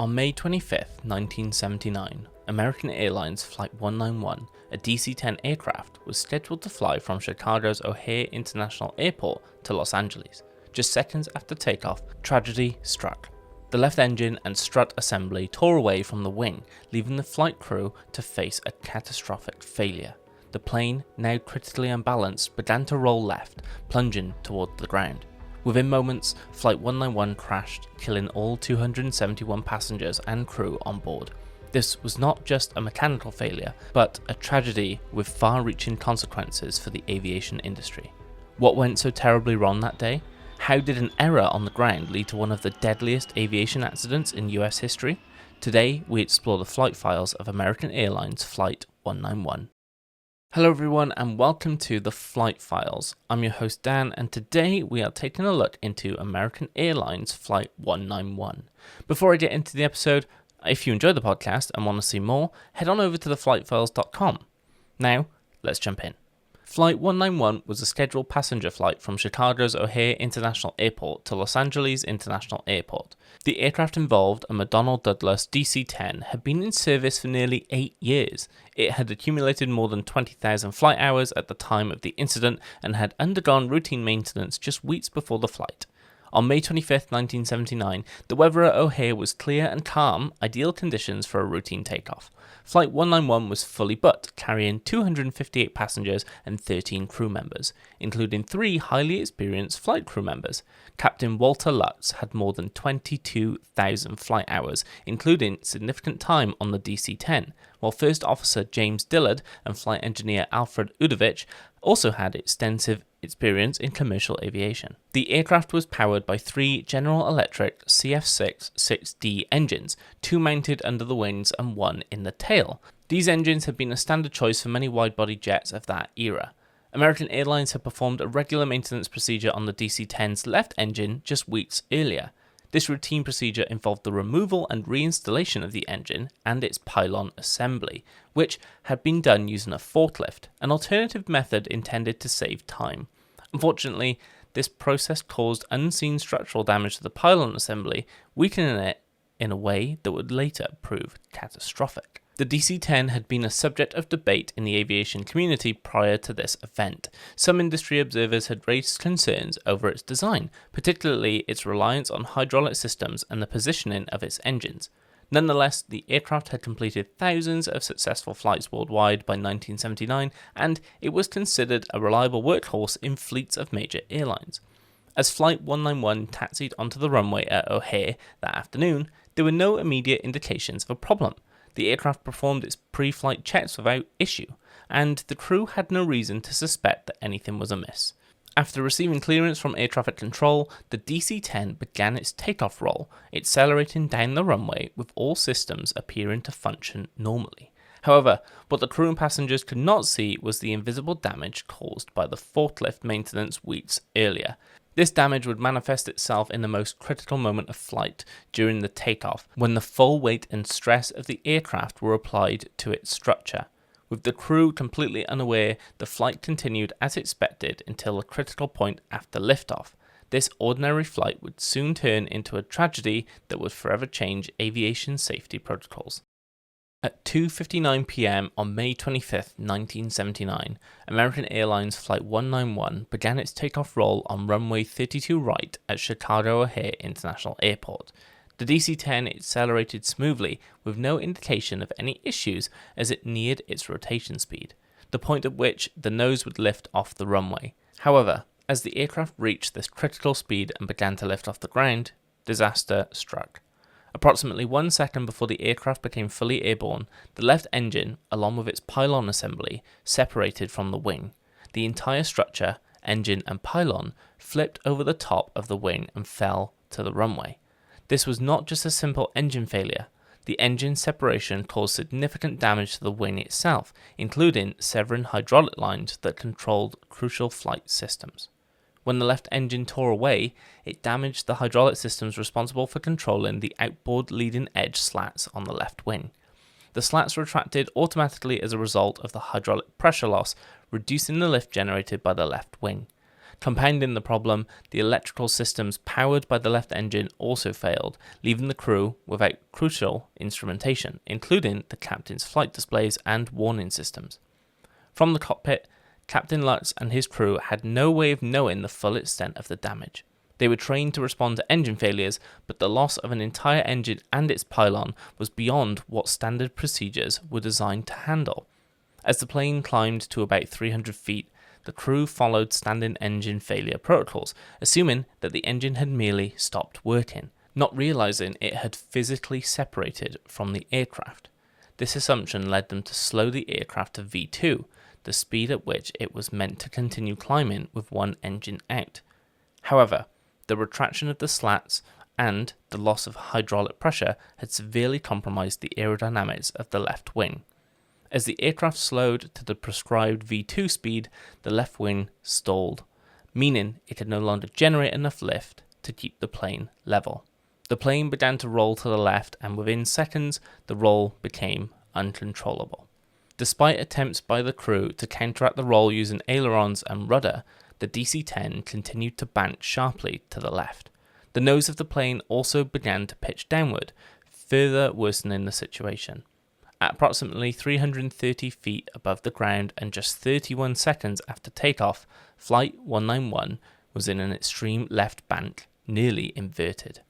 On May 25, 1979, American Airlines Flight 191, a DC-10 aircraft, was scheduled to fly from Chicago's O'Hare International Airport to Los Angeles. Just seconds after takeoff, tragedy struck. The left engine and strut assembly tore away from the wing, leaving the flight crew to face a catastrophic failure. The plane, now critically unbalanced, began to roll left, plunging toward the ground. Within moments, Flight 191 crashed, killing all 271 passengers and crew on board. This was not just a mechanical failure, but a tragedy with far-reaching consequences for the aviation industry. What went so terribly wrong that day? How did an error on the ground lead to one of the deadliest aviation accidents in US history? Today, we explore the flight files of American Airlines Flight 191. Hello everyone and welcome to the Flight Files. I'm your host Dan, and today we are taking a look into American Airlines Flight 191. Before I get into the episode, if you enjoy the podcast and want to see more, head on over to theflightfiles.com. Now, let's jump in. Flight 191 was a scheduled passenger flight from Chicago's O'Hare International Airport to Los Angeles International Airport. The aircraft involved, a McDonnell Douglas DC-10, had been in service for nearly 8 years. It had accumulated more than 20,000 flight hours at the time of the incident and had undergone routine maintenance just weeks before the flight. On May 25, 1979, the weather at O'Hare was clear and calm, ideal conditions for a routine takeoff. Flight 191 was fully booked, carrying 258 passengers and 13 crew members, including 3 highly experienced flight crew members. Captain Walter Lutz had more than 22,000 flight hours, including significant time on the DC-10, while First Officer James Dillard and Flight Engineer Alfred Udovich also had extensive experience in commercial aviation. The aircraft was powered by 3 General Electric CF6 6D engines, 2 mounted under the wings and 1 in the tail. These engines had been a standard choice for many wide-body jets of that era. American Airlines had performed a regular maintenance procedure on the DC-10's left engine just weeks earlier. This routine procedure involved the removal and reinstallation of the engine and its pylon assembly, which had been done using a forklift, an alternative method intended to save time. Unfortunately, this process caused unseen structural damage to the pylon assembly, weakening it in a way that would later prove catastrophic. The DC-10 had been a subject of debate in the aviation community prior to this event. Some industry observers had raised concerns over its design, particularly its reliance on hydraulic systems and the positioning of its engines. Nonetheless, the aircraft had completed thousands of successful flights worldwide by 1979, and it was considered a reliable workhorse in fleets of major airlines. As Flight 191 taxied onto the runway at O'Hare that afternoon, there were no immediate indications of a problem. The aircraft performed its pre-flight checks without issue, and the crew had no reason to suspect that anything was amiss. After receiving clearance from air traffic control, the DC-10 began its takeoff roll, accelerating down the runway with all systems appearing to function normally. However, what the crew and passengers could not see was the invisible damage caused by the forklift maintenance weeks earlier. This damage would manifest itself in the most critical moment of flight, during the takeoff, when the full weight and stress of the aircraft were applied to its structure. With the crew completely unaware, the flight continued as expected until a critical point after liftoff. This ordinary flight would soon turn into a tragedy that would forever change aviation safety protocols. At 2:59 p.m. on May 25, 1979, American Airlines Flight 191 began its takeoff roll on runway 32 right at Chicago O'Hare International Airport. The DC-10 accelerated smoothly with no indication of any issues as it neared its rotation speed, the point at which the nose would lift off the runway. However, as the aircraft reached this critical speed and began to lift off the ground, disaster struck. Approximately 1 second before the aircraft became fully airborne, the left engine, along with its pylon assembly, separated from the wing. The entire structure, engine and pylon, flipped over the top of the wing and fell to the runway. This was not just a simple engine failure. The engine separation caused significant damage to the wing itself, including severing hydraulic lines that controlled crucial flight systems. When the left engine tore away, it damaged the hydraulic systems responsible for controlling the outboard leading edge slats on the left wing. The slats retracted automatically as a result of the hydraulic pressure loss, reducing the lift generated by the left wing. Compounding the problem, the electrical systems powered by the left engine also failed, leaving the crew without crucial instrumentation, including the captain's flight displays and warning systems. From the cockpit, Captain Lutz and his crew had no way of knowing the full extent of the damage. They were trained to respond to engine failures, but the loss of an entire engine and its pylon was beyond what standard procedures were designed to handle. As the plane climbed to about 300 feet, the crew followed standard engine failure protocols, assuming that the engine had merely stopped working, not realizing it had physically separated from the aircraft. This assumption led them to slow the aircraft to V2, the speed at which it was meant to continue climbing with one engine out. However, the retraction of the slats and the loss of hydraulic pressure had severely compromised the aerodynamics of the left wing. As the aircraft slowed to the prescribed V2 speed, the left wing stalled, meaning it could no longer generate enough lift to keep the plane level. The plane began to roll to the left, and within seconds, the roll became uncontrollable. Despite attempts by the crew to counteract the roll using ailerons and rudder, the DC-10 continued to bant sharply to the left. The nose of the plane also began to pitch downward, further worsening the situation. At approximately 330 feet above the ground and just 31 seconds after takeoff, Flight 191 was in an extreme left bank, nearly inverted.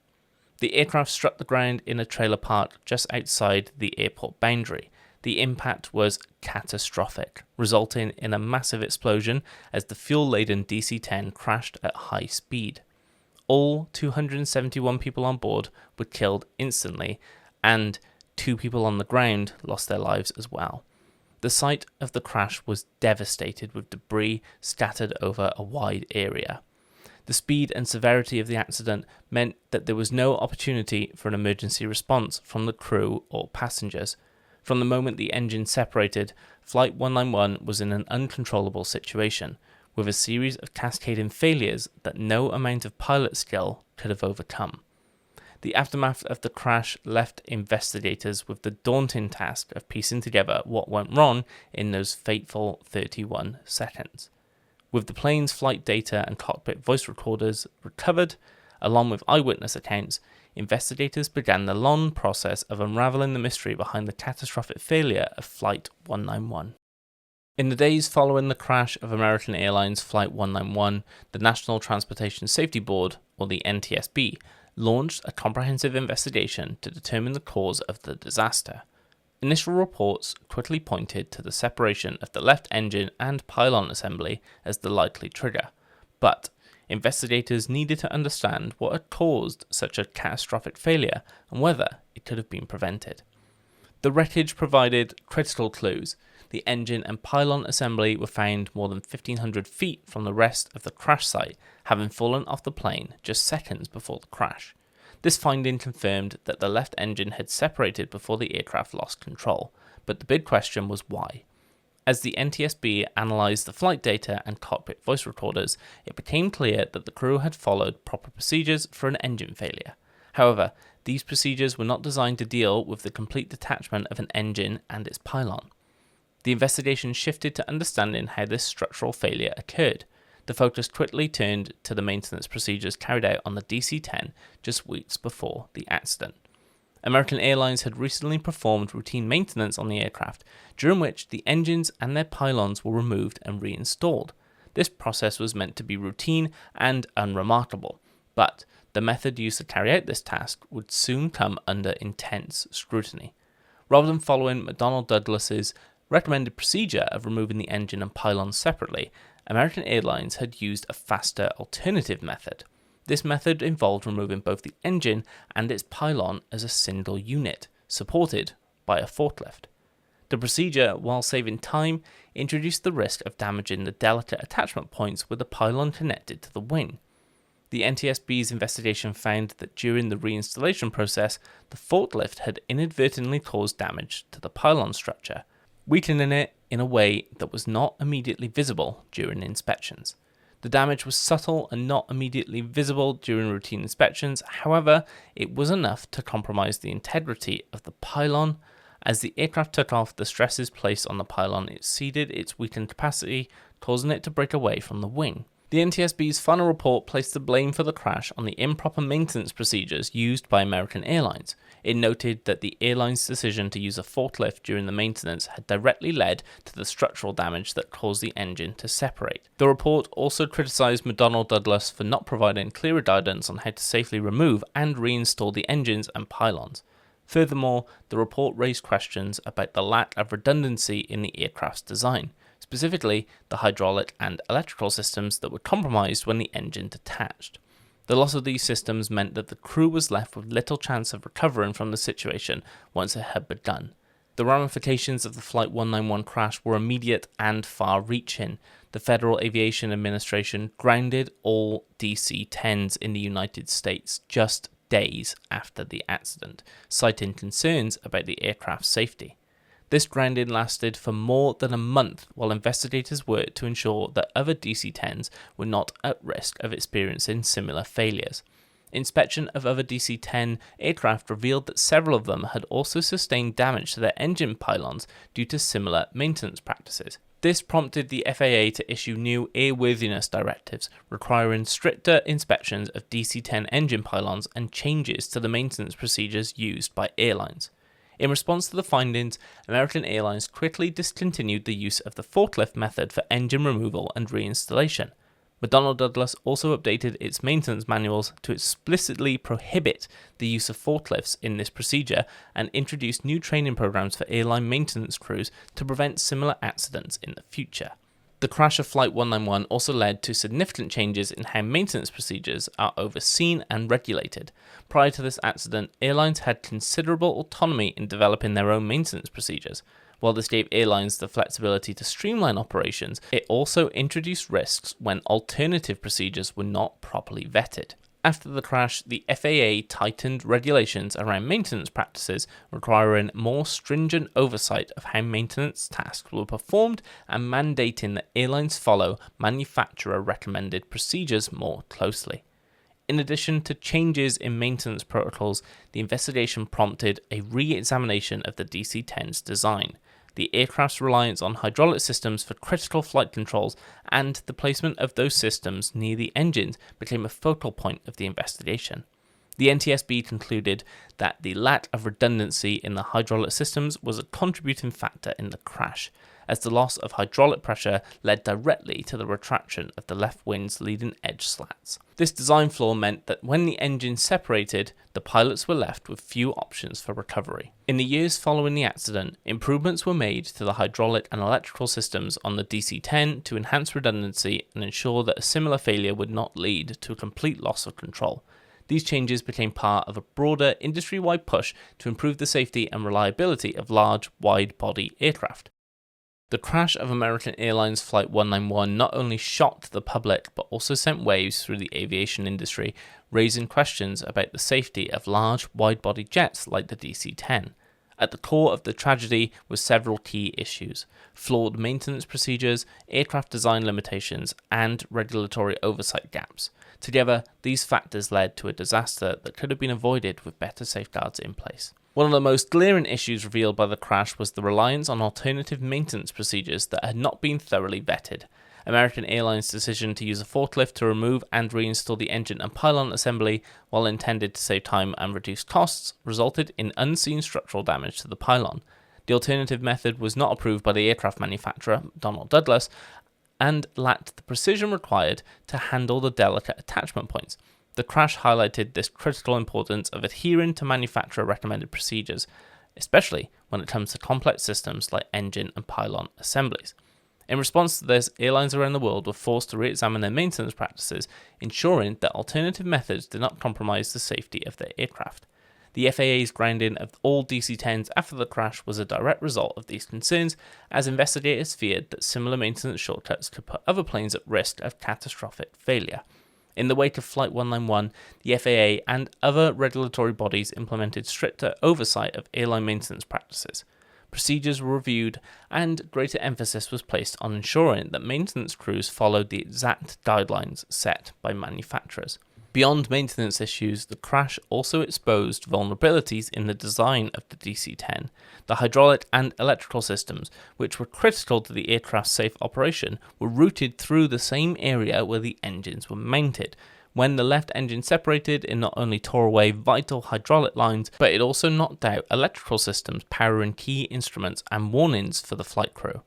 The aircraft struck the ground in a trailer park just outside the airport boundary. The impact was catastrophic, resulting in a massive explosion as the fuel-laden DC-10 crashed at high speed. All 271 people on board were killed instantly, and 2 people on the ground lost their lives as well. The site of the crash was devastated with debris scattered over a wide area. The speed and severity of the accident meant that there was no opportunity for an emergency response from the crew or passengers. From the moment the engine separated, Flight 191 was in an uncontrollable situation, with a series of cascading failures that no amount of pilot skill could have overcome. The aftermath of the crash left investigators with the daunting task of piecing together what went wrong in those fateful 31 seconds. With the plane's flight data and cockpit voice recorders recovered, along with eyewitness accounts, investigators began the long process of unraveling the mystery behind the catastrophic failure of Flight 191. In the days following the crash of American Airlines Flight 191, the National Transportation Safety Board, or the NTSB, launched a comprehensive investigation to determine the cause of the disaster. Initial reports quickly pointed to the separation of the left engine and pylon assembly as the likely trigger, but investigators needed to understand what had caused such a catastrophic failure and whether it could have been prevented. The wreckage provided critical clues. The engine and pylon assembly were found more than 1,500 feet from the rest of the crash site, having fallen off the plane just seconds before the crash. This finding confirmed that the left engine had separated before the aircraft lost control, but the big question was why. As the NTSB analysed the flight data and cockpit voice recorders, it became clear that the crew had followed proper procedures for an engine failure. However, these procedures were not designed to deal with the complete detachment of an engine and its pylon. The investigation shifted to understanding how this structural failure occurred. The focus quickly turned to the maintenance procedures carried out on the DC-10 just weeks before the accident. American Airlines had recently performed routine maintenance on the aircraft, during which the engines and their pylons were removed and reinstalled. This process was meant to be routine and unremarkable, but the method used to carry out this task would soon come under intense scrutiny. Rather than following McDonnell Douglas's recommended procedure of removing the engine and pylons separately, American Airlines had used a faster alternative method. This method involved removing both the engine and its pylon as a single unit, supported by a forklift. The procedure, while saving time, introduced the risk of damaging the delicate attachment points with the pylon connected to the wing. The NTSB's investigation found that during the reinstallation process, the forklift had inadvertently caused damage to the pylon structure, weakening it in a way that was not immediately visible during inspections. The damage was subtle and not immediately visible during routine inspections. However, it was enough to compromise the integrity of the pylon. As the aircraft took off, the stresses placed on the pylon exceeded its weakened capacity, causing it to break away from the wing. The NTSB's final report placed the blame for the crash on the improper maintenance procedures used by American Airlines. It noted that the airline's decision to use a forklift during the maintenance had directly led to the structural damage that caused the engine to separate. The report also criticized McDonnell Douglas for not providing clearer guidance on how to safely remove and reinstall the engines and pylons. Furthermore, the report raised questions about the lack of redundancy in the aircraft's design, specifically the hydraulic and electrical systems that were compromised when the engine detached. The loss of these systems meant that the crew was left with little chance of recovering from the situation once it had begun. The ramifications of the Flight 191 crash were immediate and far-reaching. The Federal Aviation Administration grounded all DC-10s in the United States just days after the accident, citing concerns about the aircraft's safety. This grounding lasted for more than a month while investigators worked to ensure that other DC-10s were not at risk of experiencing similar failures. Inspection of other DC-10 aircraft revealed that several of them had also sustained damage to their engine pylons due to similar maintenance practices. This prompted the FAA to issue new airworthiness directives requiring stricter inspections of DC-10 engine pylons and changes to the maintenance procedures used by airlines. In response to the findings, American Airlines quickly discontinued the use of the forklift method for engine removal and reinstallation. McDonnell Douglas also updated its maintenance manuals to explicitly prohibit the use of forklifts in this procedure and introduced new training programs for airline maintenance crews to prevent similar accidents in the future. The crash of Flight 191 also led to significant changes in how maintenance procedures are overseen and regulated. Prior to this accident, airlines had considerable autonomy in developing their own maintenance procedures. While this gave airlines the flexibility to streamline operations, it also introduced risks when alternative procedures were not properly vetted. After the crash, the FAA tightened regulations around maintenance practices, requiring more stringent oversight of how maintenance tasks were performed and mandating that airlines follow manufacturer-recommended procedures more closely. In addition to changes in maintenance protocols, the investigation prompted a re-examination of the DC-10's design. The aircraft's reliance on hydraulic systems for critical flight controls and the placement of those systems near the engines became a focal point of the investigation. The NTSB concluded that the lack of redundancy in the hydraulic systems was a contributing factor in the crash, as the loss of hydraulic pressure led directly to the retraction of the left wing's leading edge slats. This design flaw meant that when the engine separated, the pilots were left with few options for recovery. In the years following the accident, improvements were made to the hydraulic and electrical systems on the DC-10 to enhance redundancy and ensure that a similar failure would not lead to a complete loss of control. These changes became part of a broader industry-wide push to improve the safety and reliability of large, wide-body aircraft. The crash of American Airlines Flight 191 not only shocked the public but also sent waves through the aviation industry, raising questions about the safety of large, wide-body jets like the DC-10. At the core of the tragedy were several key issues: flawed maintenance procedures, aircraft design limitations, and regulatory oversight gaps. Together, these factors led to a disaster that could have been avoided with better safeguards in place. One of the most glaring issues revealed by the crash was the reliance on alternative maintenance procedures that had not been thoroughly vetted. American Airlines' decision to use a forklift to remove and reinstall the engine and pylon assembly, while intended to save time and reduce costs, resulted in unseen structural damage to the pylon. The alternative method was not approved by the aircraft manufacturer, McDonnell Douglas, and lacked the precision required to handle the delicate attachment points. The crash highlighted this critical importance of adhering to manufacturer-recommended procedures, especially when it comes to complex systems like engine and pylon assemblies. In response to this, airlines around the world were forced to re-examine their maintenance practices, ensuring that alternative methods did not compromise the safety of their aircraft. The FAA's grounding of all DC-10s after the crash was a direct result of these concerns, as investigators feared that similar maintenance shortcuts could put other planes at risk of catastrophic failure. In the wake of Flight 191, the FAA and other regulatory bodies implemented stricter oversight of airline maintenance practices. Procedures were reviewed, and greater emphasis was placed on ensuring that maintenance crews followed the exact guidelines set by manufacturers. Beyond maintenance issues, the crash also exposed vulnerabilities in the design of the DC-10. The hydraulic and electrical systems, which were critical to the aircraft's safe operation, were routed through the same area where the engines were mounted. When the left engine separated, it not only tore away vital hydraulic lines, but it also knocked out electrical systems powering key instruments and warnings for the flight crew.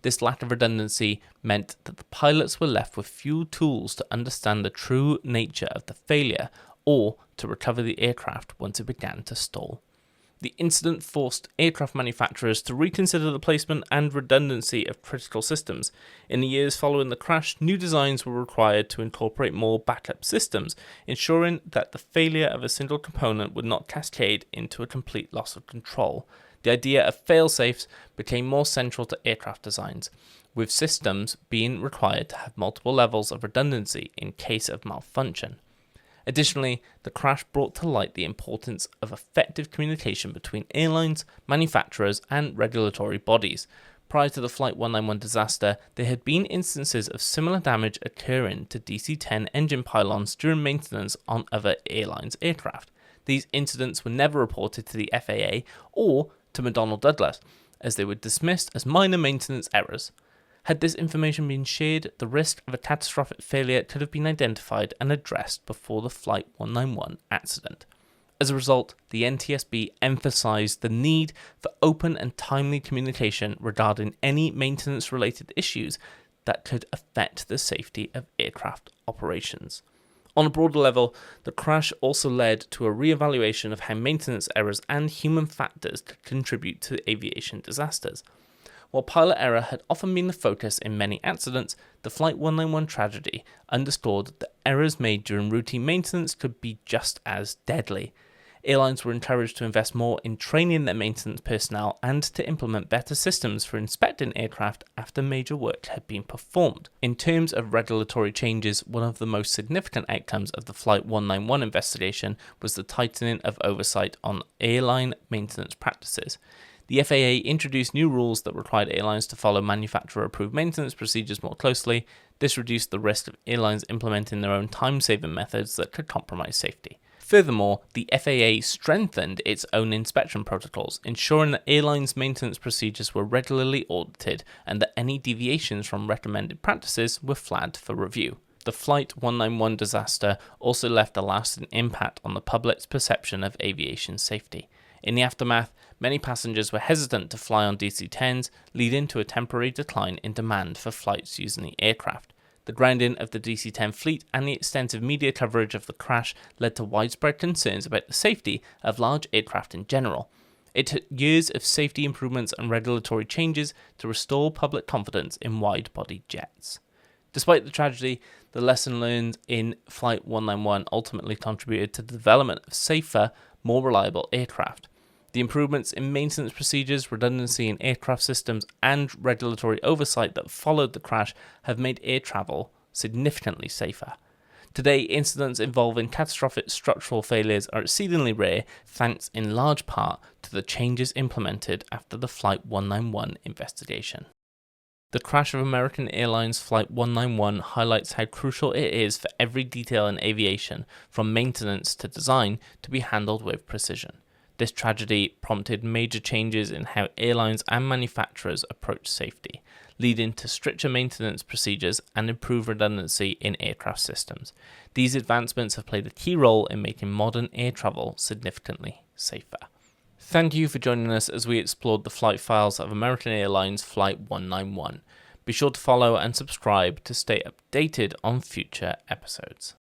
This lack of redundancy meant that the pilots were left with few tools to understand the true nature of the failure or to recover the aircraft once it began to stall. The incident forced aircraft manufacturers to reconsider the placement and redundancy of critical systems. In the years following the crash, new designs were required to incorporate more backup systems, ensuring that the failure of a single component would not cascade into a complete loss of control. The idea of fail-safes became more central to aircraft designs, with systems being required to have multiple levels of redundancy in case of malfunction. Additionally, the crash brought to light the importance of effective communication between airlines, manufacturers, and regulatory bodies. Prior to the Flight 191 disaster, there had been instances of similar damage occurring to DC-10 engine pylons during maintenance on other airlines' aircraft. These incidents were never reported to the FAA or to McDonnell Douglas, as they were dismissed as minor maintenance errors. Had this information been shared, the risk of a catastrophic failure could have been identified and addressed before the Flight 191 accident. As a result, the NTSB emphasized the need for open and timely communication regarding any maintenance-related issues that could affect the safety of aircraft operations. On a broader level, the crash also led to a re-evaluation of how maintenance errors and human factors could contribute to aviation disasters. While pilot error had often been the focus in many accidents, the Flight 191 tragedy underscored that errors made during routine maintenance could be just as deadly. Airlines were encouraged to invest more in training their maintenance personnel and to implement better systems for inspecting aircraft after major work had been performed. In terms of regulatory changes, one of the most significant outcomes of the Flight 191 investigation was the tightening of oversight on airline maintenance practices. The FAA introduced new rules that required airlines to follow manufacturer-approved maintenance procedures more closely. This reduced the risk of airlines implementing their own time-saving methods that could compromise safety. Furthermore, the FAA strengthened its own inspection protocols, ensuring that airlines' maintenance procedures were regularly audited and that any deviations from recommended practices were flagged for review. The Flight 191 disaster also left a lasting impact on the public's perception of aviation safety. In the aftermath, many passengers were hesitant to fly on DC-10s, leading to a temporary decline in demand for flights using the aircraft. The grounding of the DC-10 fleet and the extensive media coverage of the crash led to widespread concerns about the safety of large aircraft in general. It took years of safety improvements and regulatory changes to restore public confidence in wide-body jets. Despite the tragedy, the lesson learned in Flight 191 ultimately contributed to the development of safer, more reliable aircraft. The improvements in maintenance procedures, redundancy in aircraft systems, and regulatory oversight that followed the crash have made air travel significantly safer. Today, incidents involving catastrophic structural failures are exceedingly rare, thanks in large part to the changes implemented after the Flight 191 investigation. The crash of American Airlines Flight 191 highlights how crucial it is for every detail in aviation, from maintenance to design, to be handled with precision. This tragedy prompted major changes in how airlines and manufacturers approach safety, leading to stricter maintenance procedures and improved redundancy in aircraft systems. These advancements have played a key role in making modern air travel significantly safer. Thank you for joining us as we explored the flight files of American Airlines Flight 191. Be sure to follow and subscribe to stay updated on future episodes.